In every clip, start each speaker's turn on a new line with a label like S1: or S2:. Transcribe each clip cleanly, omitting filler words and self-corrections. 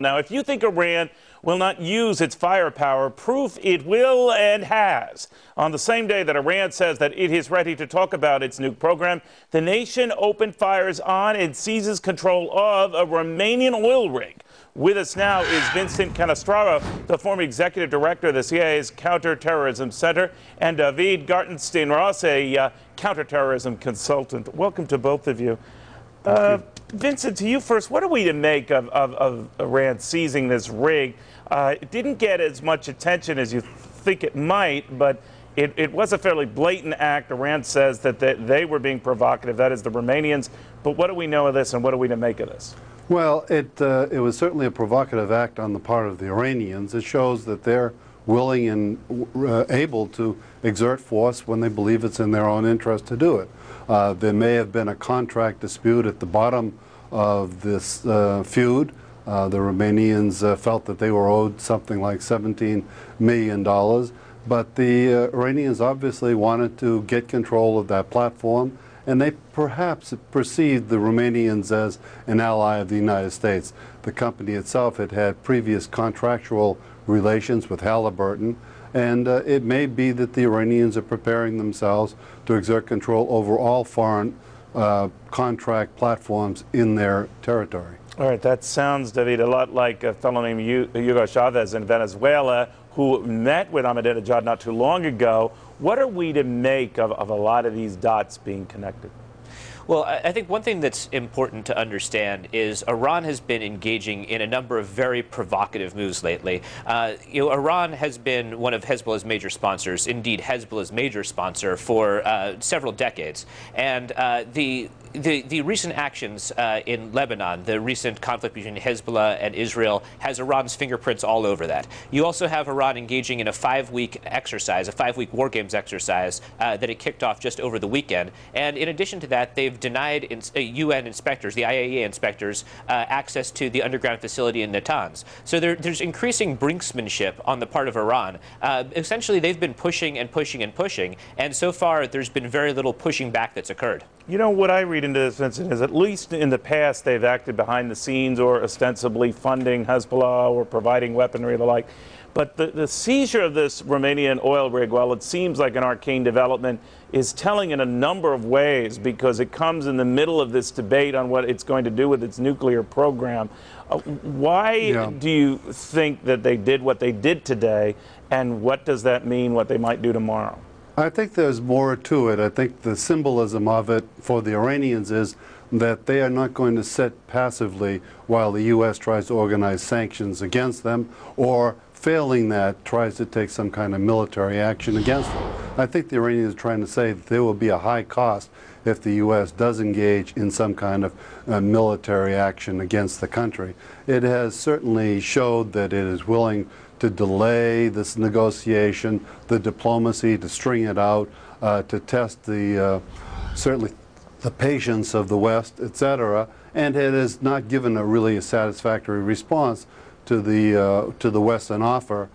S1: Now, if you think Iran will not use its firepower, proof it will and has. On the same day that Iran says that it is ready to talk about its nuke program, the nation opened fires on and seizes control of a Romanian oil rig. With us now is Vincent Canestraro, the former executive director of the CIA's Counterterrorism Center, and David Gartenstein-Ross, a counterterrorism consultant. Welcome to both of you. Vincent, to you first, what are we to make of Iran seizing this rig? It didn't get as much attention as you think it might, but it was a fairly blatant act. Iran says that they were being provocative, that is the Romanians. But what do we know of this, and what are we to make of this?
S2: Well, it was certainly a provocative act on the part of the Iranians. It shows that they're willing and able to exert force when they believe it's in their own interest to do it. There may have been a contract dispute at the bottom of this feud. The Romanians felt that they were owed something like $17 million, but the Iranians obviously wanted to get control of that platform, and they perhaps perceived the Romanians as an ally of the United States. The company itself had had previous contractual relations with Halliburton, and it may be that the Iranians are preparing themselves to exert control over all foreign contract platforms in their territory.
S1: All right, that sounds, David, a lot like a fellow named Hugo Chavez in Venezuela, who met with Ahmadinejad not too long ago. What are we to make of a lot of these dots being connected?
S3: Well, I think one thing that's important to understand is Iran has been engaging in a number of very provocative moves lately. Iran has been one of Hezbollah's major sponsors, indeed Hezbollah's major sponsor for several decades. And the recent actions in Lebanon, the recent conflict between Hezbollah and Israel, has Iran's fingerprints all over that. You also have Iran engaging in a 5-week exercise, a 5-week war games exercise that it kicked off just over the weekend. And in addition to that, they've denied UN inspectors, the IAEA inspectors, access to the underground facility in Natanz. So there's increasing brinksmanship on the part of Iran. Essentially, they've been pushing and pushing and pushing, and so far there's been very little pushing back that's occurred.
S1: You know, what I read into this, Vincent, is at least in the past they've acted behind the scenes or ostensibly funding Hezbollah or providing weaponry and the like. But the seizure of this Romanian oil rig, while it seems like an arcane development, is telling in a number of ways because it comes in the middle of this debate on what it's going to do with its nuclear program. Why do you think that they did what they did today, and what does that mean, what they might do tomorrow?
S2: I think there's more to it. I think the symbolism of it for the Iranians is that they are not going to sit passively while the U.S. tries to organize sanctions against them, or failing that, tries to take some kind of military action against them. I think the Iranians are trying to say that there will be a high cost if the U.S. does engage in some kind of military action against the country. It has certainly showed that it is willing to delay this negotiation, the diplomacy, to string it out, to test the certainly the patience of the West, etc. And it has not given a satisfactory response to the Western offer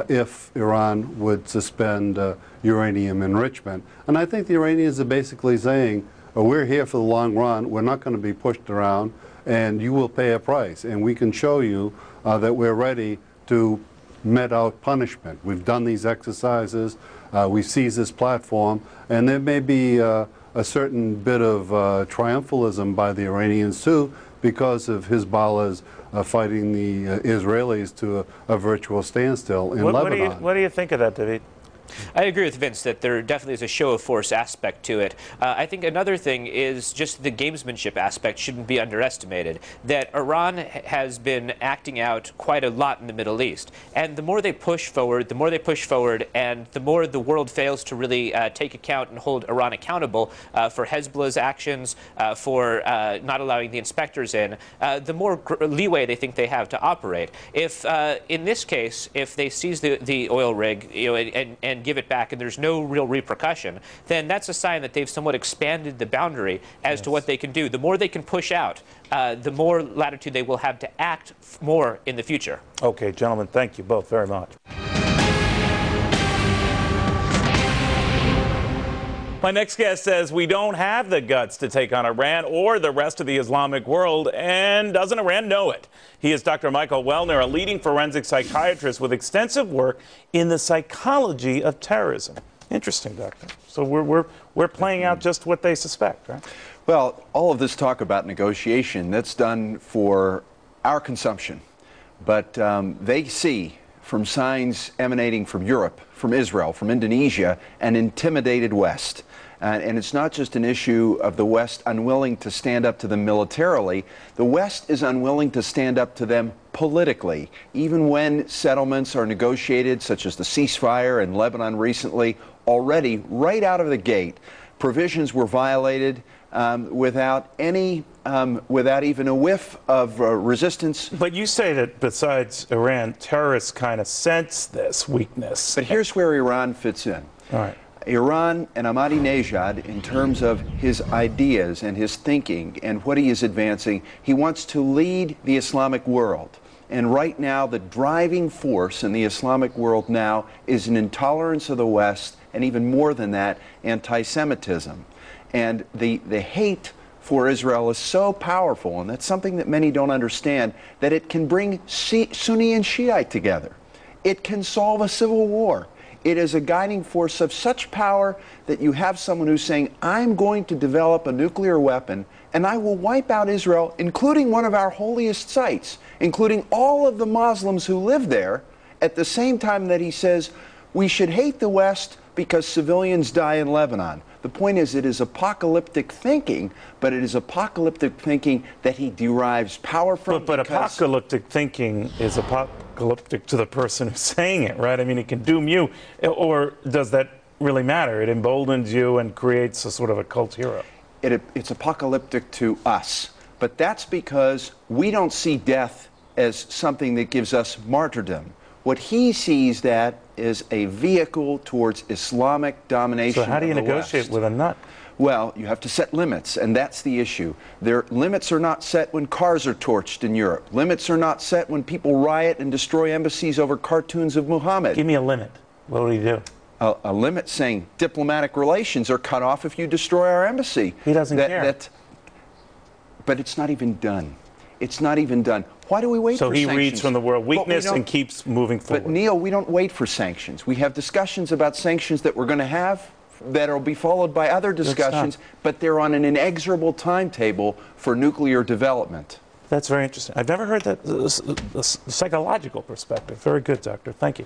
S2: if Iran would suspend uranium enrichment. And I think the Iranians are basically saying, we're here for the long run, we're not going to be pushed around, and you will pay a price. And we can show you that we're ready to met out punishment. We've done these exercises, we've seized this platform, and there may be a certain bit of triumphalism by the Iranians too, because of Hezbollah's fighting the Israelis to a virtual standstill in Lebanon.
S1: What do you think of that, David?
S3: I agree with Vince that there definitely is a show of force aspect to it. I think another thing is just the gamesmanship aspect shouldn't be underestimated. That Iran has been acting out quite a lot in the Middle East. And the more they push forward, and the more the world fails to really take account and hold Iran accountable for Hezbollah's actions, for not allowing the inspectors in, the more leeway they think they have to operate. If, in this case, if they seize the oil rig and give it back and there's no real repercussion, then that's a sign that they've somewhat expanded the boundary as to what they can do. The more they can push out, the more latitude they will have to act more in the future.
S1: Okay, gentlemen, thank you both very much. My next guest says we don't have the guts to take on Iran or the rest of the Islamic world, and doesn't Iran know it? He is Dr. Michael Wellner, a leading forensic psychiatrist with extensive work in the psychology of terrorism. Interesting, Doctor. So we're playing out just what they suspect, right?
S4: Well, all of this talk about negotiation, that's done for our consumption. But they see from signs emanating from Europe, from Israel, from Indonesia, an intimidated West. And it's not just an issue of the West unwilling to stand up to them militarily. The West is unwilling to stand up to them politically. Even when settlements are negotiated, such as the ceasefire in Lebanon recently, already, right out of the gate, provisions were violated without even a whiff of resistance.
S1: But you say that besides Iran, terrorists kind of sense this weakness.
S4: But here's where Iran fits in.
S1: All right.
S4: Iran and Ahmadinejad, in terms of his ideas and his thinking and what he is advancing, he wants to lead the Islamic world. And right now, the driving force in the Islamic world now is an intolerance of the West, and even more than that, anti-Semitism. And the hate for Israel is so powerful, and that's something that many don't understand, that it can bring Sunni and Shiite together. It can solve a civil war. It is a guiding force of such power that you have someone who's saying, I'm going to develop a nuclear weapon and I will wipe out Israel, including one of our holiest sites, including all of the Muslims who live there, at the same time that he says we should hate the West because civilians die in Lebanon. The point is, it is apocalyptic thinking, but it is apocalyptic thinking that he derives power from.
S1: But apocalyptic thinking is apocalyptic to the person who's saying it, right? I mean, it can doom you, or does that really matter? It emboldens you and creates a sort of a cult hero.
S4: It's apocalyptic to us, but that's because we don't see death as something that gives us martyrdom. What he sees that is a vehicle towards Islamic domination.
S1: So how do you negotiate with a nut?
S4: Well, you have to set limits, and that's the issue. Limits are not set when cars are torched in Europe. Limits are not set when people riot and destroy embassies over cartoons of Muhammad.
S1: Give me a limit. What do you do?
S4: A limit saying diplomatic relations are cut off if you destroy our embassy.
S1: He doesn't care.
S4: But it's not even done. It's not even done. Why do we wait for sanctions?
S1: So he reads from the world weakness and keeps moving forward.
S4: But Neil, we don't wait for sanctions. We have discussions about sanctions that we're going to have that will be followed by other discussions, but they're on an inexorable timetable for nuclear development.
S1: That's very interesting. I've never heard that psychological perspective. Very good, Doctor. Thank you.